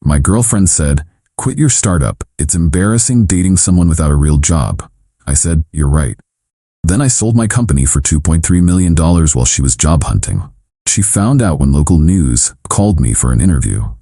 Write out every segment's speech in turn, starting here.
My girlfriend said, "Quit your startup. It's embarrassing dating someone without a real job." I said, "You're right." Then I sold my company for $2.3 million while she was job hunting. She found out when local news called me for an interview.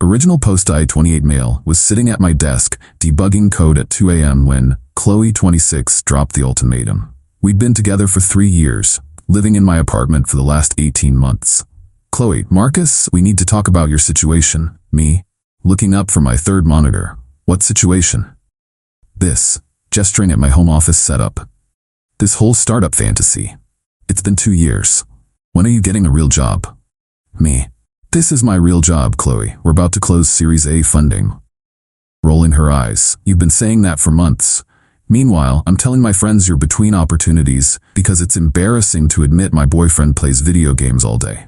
Original Post I-28 Mail was sitting at my desk debugging code at 2 a.m. when Chloe, 26, dropped the ultimatum. We'd been together for 3 years, living in my apartment for the last 18 months. "Chloe, Marcus, we need to talk about your situation." Me, looking up from my third monitor. "What situation?" "This," gesturing at my home office setup. "This whole startup fantasy. It's been 2 years. When are you getting a real job?" Me, "This is my real job, Chloe. We're about to close Series A funding." Rolling her eyes. "You've been saying that for months. Meanwhile, I'm telling my friends you're between opportunities because it's embarrassing to admit my boyfriend plays video games all day."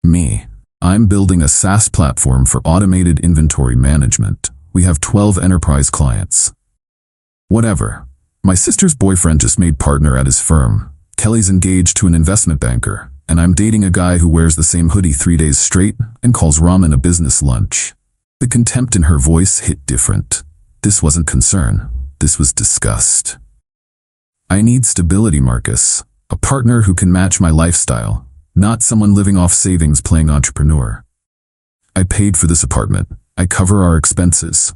Me, "I'm building a SaaS platform for automated inventory management. We have 12 enterprise clients." "Whatever. My sister's boyfriend just made partner at his firm. Kelly's engaged to an investment banker, and I'm dating a guy who wears the same hoodie 3 days straight and calls ramen a business lunch." The contempt in her voice hit different. This wasn't concern. This was disgust. "I need stability, Marcus. A partner who can match my lifestyle, not someone living off savings playing entrepreneur. I paid for this apartment. I cover our expenses.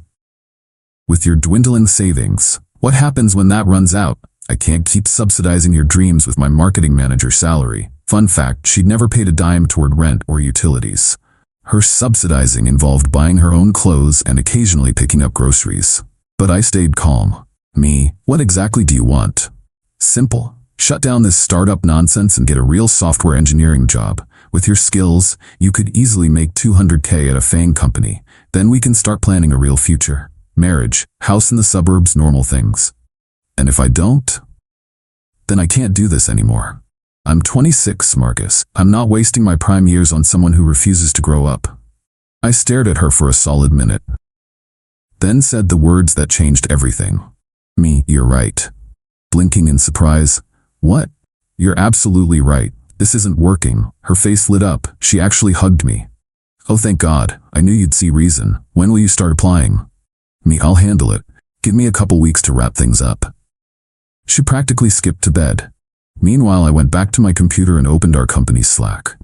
With your dwindling savings, what happens when that runs out? I can't keep subsidizing your dreams with my marketing manager's salary." Fun fact, she'd never paid a dime toward rent or utilities. Her subsidizing involved buying her own clothes and occasionally picking up groceries. But I stayed calm. Me, "What exactly do you want?" "Simple. Shut down this startup nonsense and get a real software engineering job. With your skills, you could easily make $200K at a FAANG company. Then we can start planning a real future. Marriage, house in the suburbs, normal things. And if I don't, then I can't do this anymore. I'm 26, Marcus. I'm not wasting my prime years on someone who refuses to grow up." I stared at her for a solid minute, then said the words that changed everything. Me, "You're right." Blinking in surprise. "What?" "You're absolutely right. This isn't working." Her face lit up. She actually hugged me. "Oh, thank God. I knew you'd see reason. When will you start applying?" Me, "I'll handle it. Give me a couple weeks to wrap things up." She practically skipped to bed. Meanwhile, I went back to my computer and opened our company's Slack.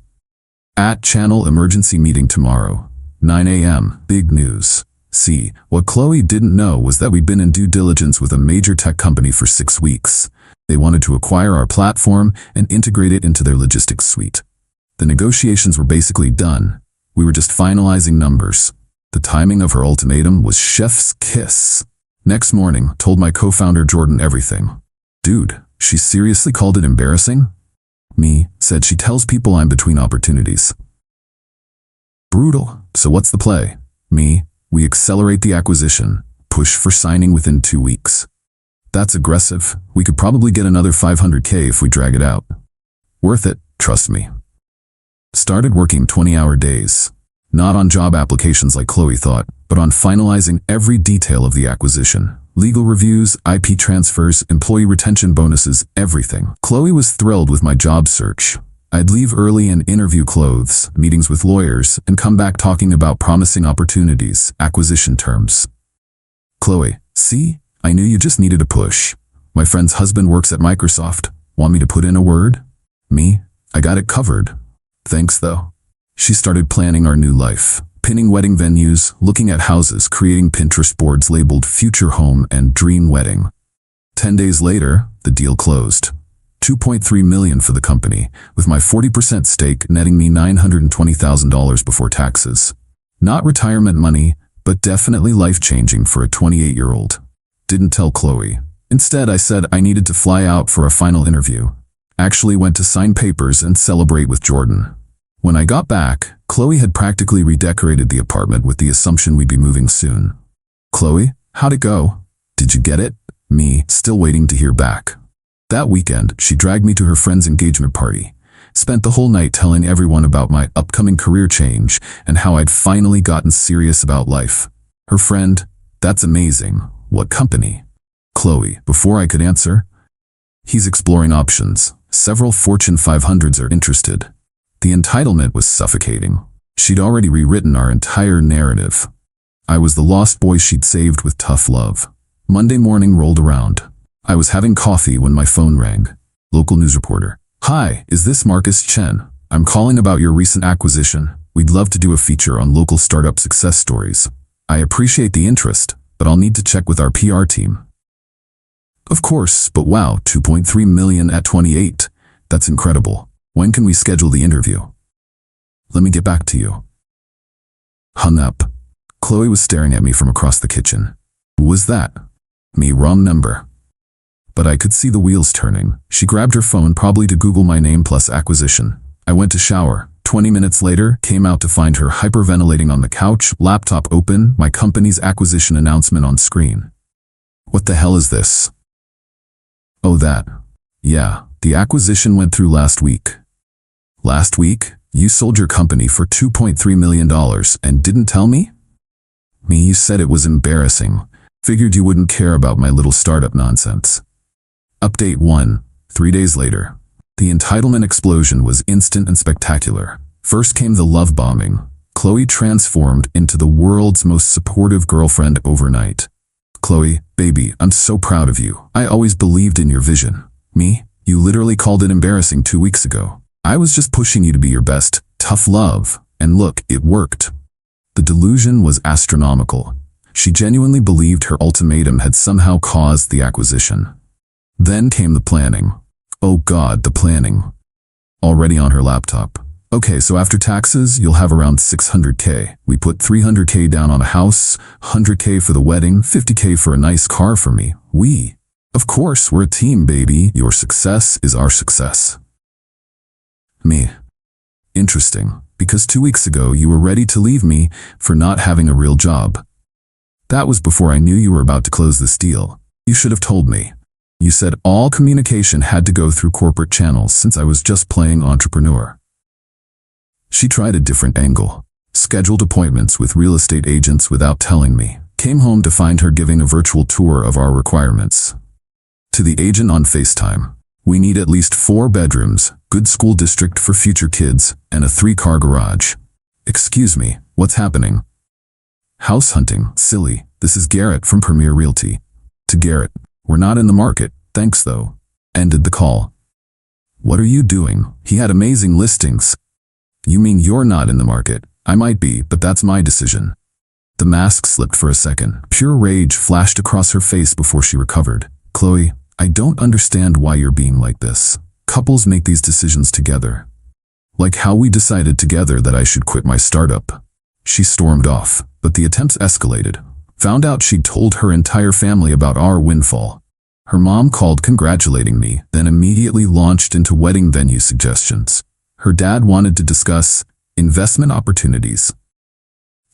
@channel emergency meeting tomorrow, 9 a.m. Big news. See, what Chloe didn't know was that we'd been in due diligence with a major tech company for 6 weeks. They wanted to acquire our platform and integrate it into their logistics suite. The negotiations were basically done. We were just finalizing numbers. The timing of her ultimatum was chef's kiss. Next morning, told my co-founder Jordan everything. "Dude, she seriously called it embarrassing?" Me, "Said she tells people I'm between opportunities." "Brutal. So what's the play?" Me, "We accelerate the acquisition, push for signing within 2 weeks." "That's aggressive. We could probably get another 500K if we drag it out." "Worth it, trust me." Started working 20-hour days. Not on job applications like Chloe thought, but on finalizing every detail of the acquisition. Legal reviews, IP transfers, employee retention bonuses, everything. Chloe was thrilled with my job search. I'd leave early and interview clothes, meetings with lawyers, and come back talking about promising opportunities, acquisition terms. "Chloe, see? I knew you just needed a push. My friend's husband works at Microsoft. Want me to put in a word?" Me, "I got it covered. Thanks though." She started planning our new life. Pinning wedding venues, looking at houses, creating Pinterest boards labeled Future Home and Dream Wedding. 10 days later, the deal closed. $2.3 million for the company, with my 40% stake netting me $920,000 before taxes. Not retirement money, but definitely life-changing for a 28-year-old. Didn't tell Chloe. Instead, I said I needed to fly out for a final interview. Actually went to sign papers and celebrate with Jordan. When I got back, Chloe had practically redecorated the apartment with the assumption we'd be moving soon. "Chloe, how'd it go? Did you get it?" Me, still waiting to hear back. That weekend, she dragged me to her friend's engagement party. Spent the whole night telling everyone about my upcoming career change and how I'd finally gotten serious about life. Her friend, "That's amazing. What company?" Chloe, before I could answer, "He's exploring options. Several Fortune 500s are interested." The entitlement was suffocating. She'd already rewritten our entire narrative. I was the lost boy she'd saved with tough love. Monday morning rolled around. I was having coffee when my phone rang. Local news reporter. Hi, is this Marcus Chen? I'm calling about your recent acquisition. We'd love to do a feature on local startup success stories. I appreciate the interest, but I'll need to check with our PR team. Of course, but wow, 2.3 million at 28. That's incredible. When can we schedule the interview? Let me get back to you. Hung up. Chloe was staring at me from across the kitchen. Who was that? Me, wrong number. But I could see the wheels turning. She grabbed her phone, probably to Google my name plus acquisition. I went to shower. 20 minutes later, came out to find her hyperventilating on the couch, laptop open, my company's acquisition announcement on screen. What the hell is this? Oh, that. Yeah, the acquisition went through last week. Last week? You sold your company for $2.3 million and didn't tell me? Me, you said it was embarrassing. Figured you wouldn't care about my little startup nonsense. Update 1. 3 days later. The entitlement explosion was instant and spectacular. First came the love bombing. Chloe transformed into the world's most supportive girlfriend overnight. Chloe, baby, I'm so proud of you. I always believed in your vision. Me, you literally called it embarrassing 2 weeks ago. I was just pushing you to be your best. Tough love. And look, it worked. The delusion was astronomical. She genuinely believed her ultimatum had somehow caused the acquisition. Then came the planning. Oh God, the planning. Already on her laptop. Okay, so after taxes, you'll have around 600K. We put 300K down on a house, 100K for the wedding, 50K for a nice car for me. Of course, we're a team, baby. Your success is our success. Me. Interesting, because 2 weeks ago you were ready to leave me for not having a real job. That was before I knew you were about to close this deal. You should have told me. You said all communication had to go through corporate channels since I was just playing entrepreneur. She tried a different angle. Scheduled appointments with real estate agents without telling me. Came home to find her giving a virtual tour of our requirements. To the agent on FaceTime. We need at least 4 bedrooms, good school district for future kids, and a 3-car garage. Excuse me, what's happening? House hunting, silly. This is Garrett from Premier Realty. To Garrett, we're not in the market, thanks though. Ended the call. What are you doing? He had amazing listings. You mean you're not in the market? I might be, but that's my decision. The mask slipped for a second. Pure rage flashed across her face before she recovered. Chloe, I don't understand why you're being like this. Couples make these decisions together. Like how we decided together that I should quit my startup. She stormed off, but the attempts escalated. Found out she'd told her entire family about our windfall. Her mom called congratulating me, then immediately launched into wedding venue suggestions. Her dad wanted to discuss investment opportunities,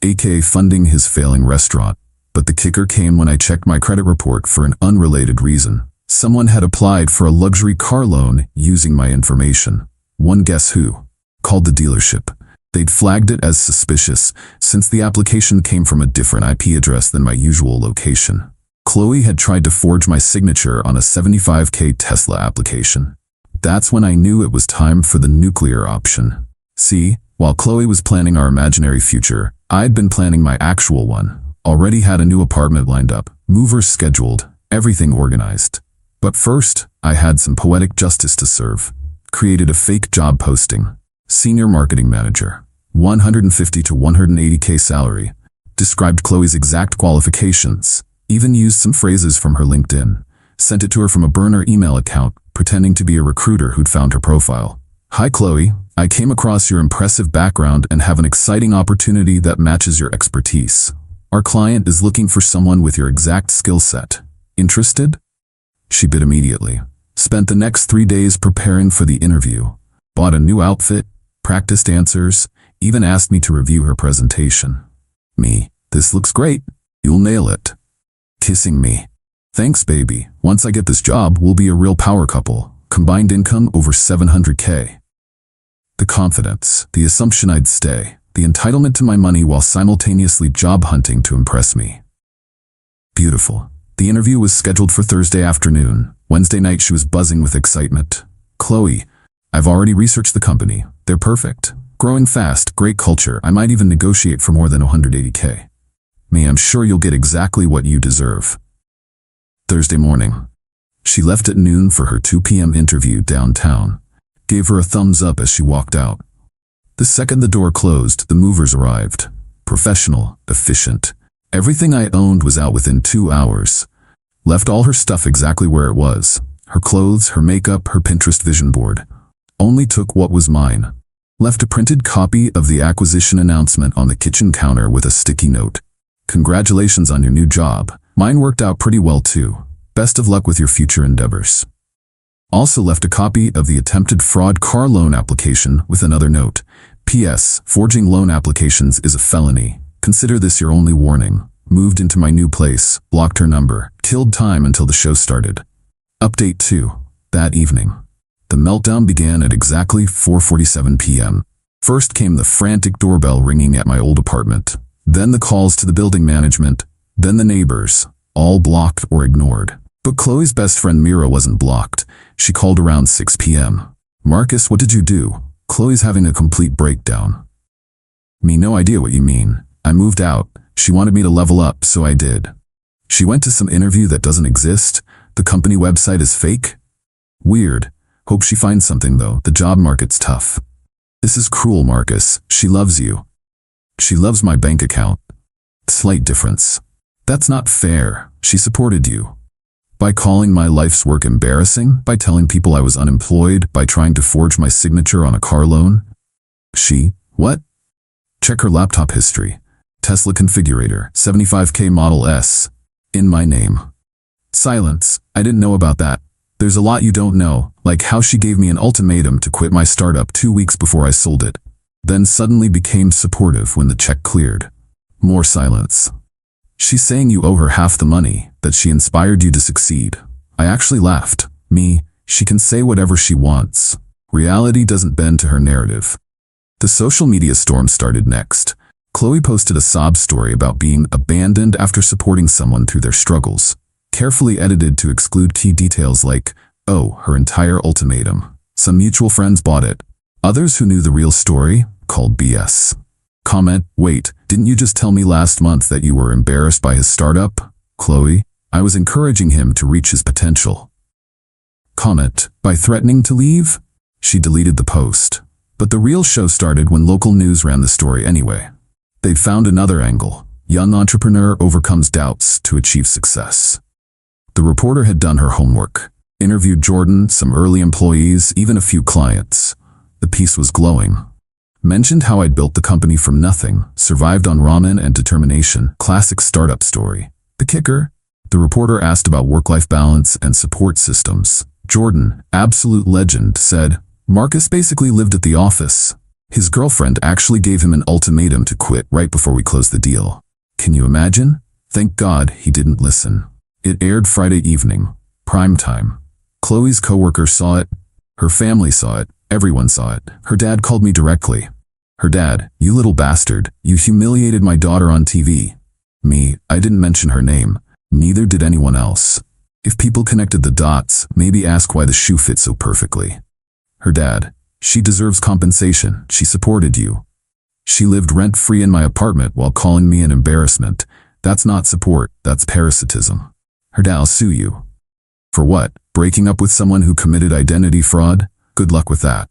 aka funding his failing restaurant. But the kicker came when I checked my credit report for an unrelated reason. Someone had applied for a luxury car loan using my information. One guess who? Called the dealership. They'd flagged it as suspicious since the application came from a different IP address than my usual location. Chloe had tried to forge my signature on a $75K Tesla application. That's when I knew it was time for the nuclear option. See, while Chloe was planning our imaginary future, I'd been planning my actual one. Already had a new apartment lined up, movers scheduled, everything organized. But first, I had some poetic justice to serve. Created a fake job posting. Senior marketing manager. 150 to 180K salary. Described Chloe's exact qualifications. Even used some phrases from her LinkedIn. Sent it to her from a burner email account, pretending to be a recruiter who'd found her profile. Hi Chloe, I came across your impressive background and have an exciting opportunity that matches your expertise. Our client is looking for someone with your exact skill set. Interested? She bit immediately. Spent the next 3 days preparing for the interview. Bought a new outfit, practiced answers, even asked me to review her presentation. Me, this looks great. You'll nail it. Kissing me. Thanks, baby. Once I get this job, we'll be a real power couple. Combined income over 700K. The confidence, the assumption I'd stay, the entitlement to my money while simultaneously job hunting to impress me. Beautiful. The interview was scheduled for Thursday afternoon. Wednesday night she was buzzing with excitement. Chloe, I've already researched the company. They're perfect. Growing fast, great culture. I might even negotiate for more than 180K. Me, I'm sure you'll get exactly what you deserve. Thursday morning. She left at noon for her 2 p.m. interview downtown. Gave her a thumbs up as she walked out. The second the door closed, the movers arrived. Professional, efficient. Everything I owned was out within 2 hours. Left all her stuff exactly where it was. Her clothes, her makeup, her Pinterest vision board. Only took what was mine. Left a printed copy of the acquisition announcement on the kitchen counter with a sticky note. Congratulations on your new job. Mine worked out pretty well too. Best of luck with your future endeavors. Also left a copy of the attempted fraud car loan application with another note. P.S. Forging loan applications is a felony. Consider this your only warning. Moved into my new place, blocked her number, killed time until the show started. Update 2. That evening. The meltdown began at exactly 4:47 p.m. First came the frantic doorbell ringing at my old apartment. Then the calls to the building management. Then the neighbors, all blocked or ignored. But Chloe's best friend Mira wasn't blocked. She called around 6 p.m. Marcus, what did you do? Chloe's having a complete breakdown. Me, no idea what you mean. I moved out. She wanted me to level up, so I did. She went to some interview that doesn't exist. The company website is fake. Weird. Hope she finds something though. The job market's tough. This is cruel, Marcus. She loves you. She loves my bank account. Slight difference. That's not fair. She supported you. By calling my life's work embarrassing, by telling people I was unemployed, by trying to forge my signature on a car loan. She, what? Check her laptop history. Tesla configurator, 75K Model S. In my name. Silence. I didn't know about that. There's a lot you don't know, like how she gave me an ultimatum to quit my startup 2 weeks before I sold it. Then suddenly became supportive when the check cleared. More silence. She's saying you owe her half the money, that she inspired you to succeed. I actually laughed. Me, she can say whatever she wants. Reality doesn't bend to her narrative. The social media storm started next. Chloe posted a sob story about being abandoned after supporting someone through their struggles. Carefully edited to exclude key details like, oh, her entire ultimatum. Some mutual friends bought it. Others who knew the real story called BS. Comment, wait, didn't you just tell me last month that you were embarrassed by his startup? Chloe, I was encouraging him to reach his potential. Comment, by threatening to leave? She deleted the post. But the real show started when local news ran the story anyway. They'd found another angle. Young entrepreneur overcomes doubts to achieve success. The reporter had done her homework. Interviewed Jordan, some early employees, even a few clients. The piece was glowing. Mentioned how I'd built the company from nothing, survived on ramen and determination, classic startup story. The kicker? The reporter asked about work-life balance and support systems. Jordan, absolute legend, said, Marcus basically lived at the office. His girlfriend actually gave him an ultimatum to quit right before we closed the deal. Can you imagine? Thank God he didn't listen. It aired Friday evening, prime time. Chloe's coworker saw it. Her family saw it. Everyone saw it. Her dad called me directly. Her dad, you little bastard, you humiliated my daughter on TV. Me, I didn't mention her name. Neither did anyone else. If people connected the dots, maybe ask why the shoe fits so perfectly. Her dad, she deserves compensation. She supported you. She lived rent-free in my apartment while calling me an embarrassment. That's not support, that's parasitism. Her dad, I'll sue you. For what? Breaking up with someone who committed identity fraud? Good luck with that.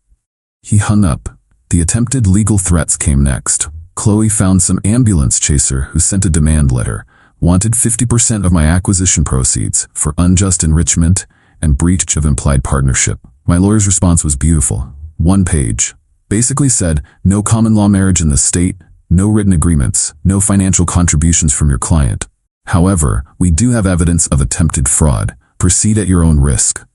He hung up. The attempted legal threats came next. Chloe found some ambulance chaser who sent a demand letter, wanted 50% of my acquisition proceeds for unjust enrichment and breach of implied partnership. My lawyer's response was beautiful. 1 page. Basically said, no common law marriage in the state, no written agreements, no financial contributions from your client. However, we do have evidence of attempted fraud. Proceed at your own risk.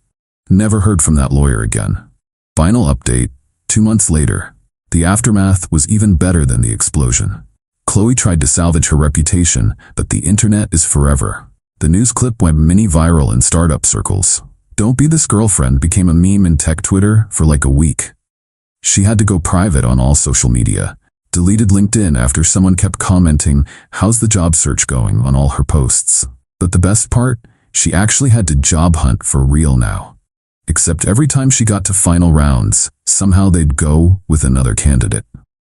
Never heard from that lawyer again. Final update, 2 months later. The aftermath was even better than the explosion. Chloe tried to salvage her reputation, but the internet is forever. The news clip went mini viral in startup circles. Don't Be This Girlfriend became a meme in tech Twitter for like a week. She had to go private on all social media. Deleted LinkedIn after someone kept commenting, how's the job search going on all her posts. But the best part? She actually had to job hunt for real now. Except every time she got to final rounds, somehow they'd go with another candidate.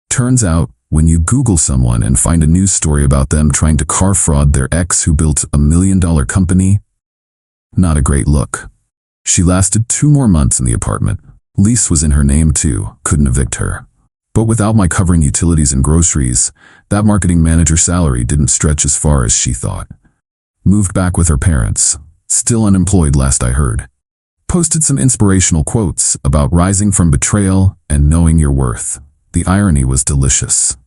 Turns out, When you Google someone and find a news story about them trying to car fraud their ex who built $1 million company, not a great look. She lasted 2 more months in the apartment. Lease was in her name too, couldn't evict her. But without my covering utilities and groceries, that marketing manager salary didn't stretch as far as she thought. Moved back with her parents, still unemployed last I heard. Posted some inspirational quotes about rising from betrayal and knowing your worth. The irony was delicious.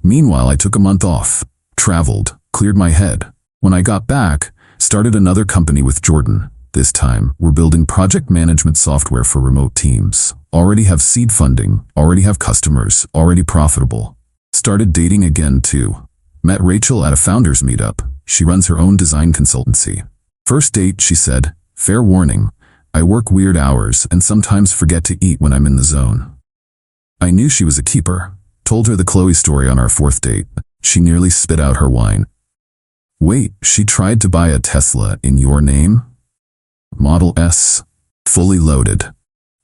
Meanwhile, I took a month off, traveled, cleared my head. When I got back, started another company with Jordan. This time, we're building project management software for remote teams. Already have seed funding, already have customers, already profitable. Started dating again too. Met Rachel at a founders meetup. She runs her own design consultancy. First date, she said, "Fair warning, I work weird hours and sometimes forget to eat when I'm in the zone." I knew she was a keeper. Told her the Chloe story on our 4th date. She nearly spit out her wine. Wait, she tried to buy a Tesla in your name? Model S. Fully loaded.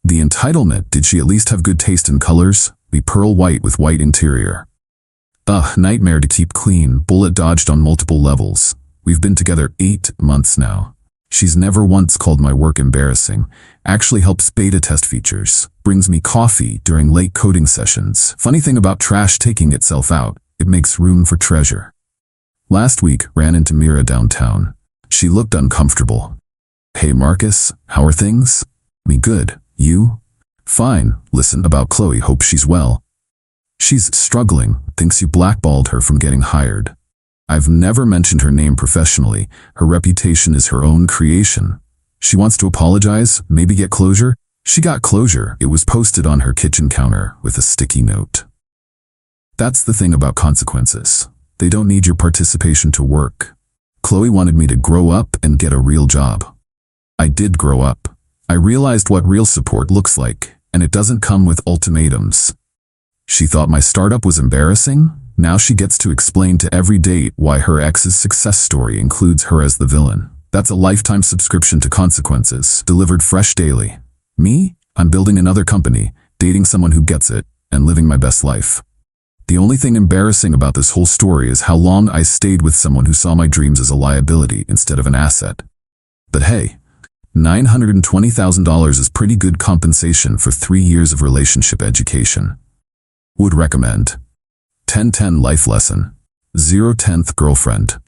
The entitlement, did she at least have good taste in colors? The pearl white with white interior. Ugh, nightmare to keep clean, bullet dodged on multiple levels. We've been together 8 months now. She's never once called my work embarrassing. Actually helps beta test features. Brings me coffee during late coding sessions. Funny thing about trash taking itself out, it makes room for treasure. Last week, ran into Mira downtown. She looked uncomfortable. "Hey Marcus, how are things?" "Me good. You?" "Fine. Listen, about Chloe, hope she's well." "She's struggling, thinks you blackballed her from getting hired." "I've never mentioned her name professionally. Her reputation is her own creation. She wants to apologize, maybe get closure." She got closure. It was posted on her kitchen counter with a sticky note. That's the thing about consequences. They don't need your participation to work. Chloe wanted me to grow up and get a real job. I did grow up. I realized what real support looks like, and it doesn't come with ultimatums. She thought my startup was embarrassing. Now she gets to explain to every date why her ex's success story includes her as the villain. That's a lifetime subscription to consequences, delivered fresh daily. Me? I'm building another company, dating someone who gets it, and living my best life. The only thing embarrassing about this whole story is how long I stayed with someone who saw my dreams as a liability instead of an asset. But hey, $920,000 is pretty good compensation for 3 years of relationship education. Would recommend. 10-10 life lesson. 0-10th girlfriend.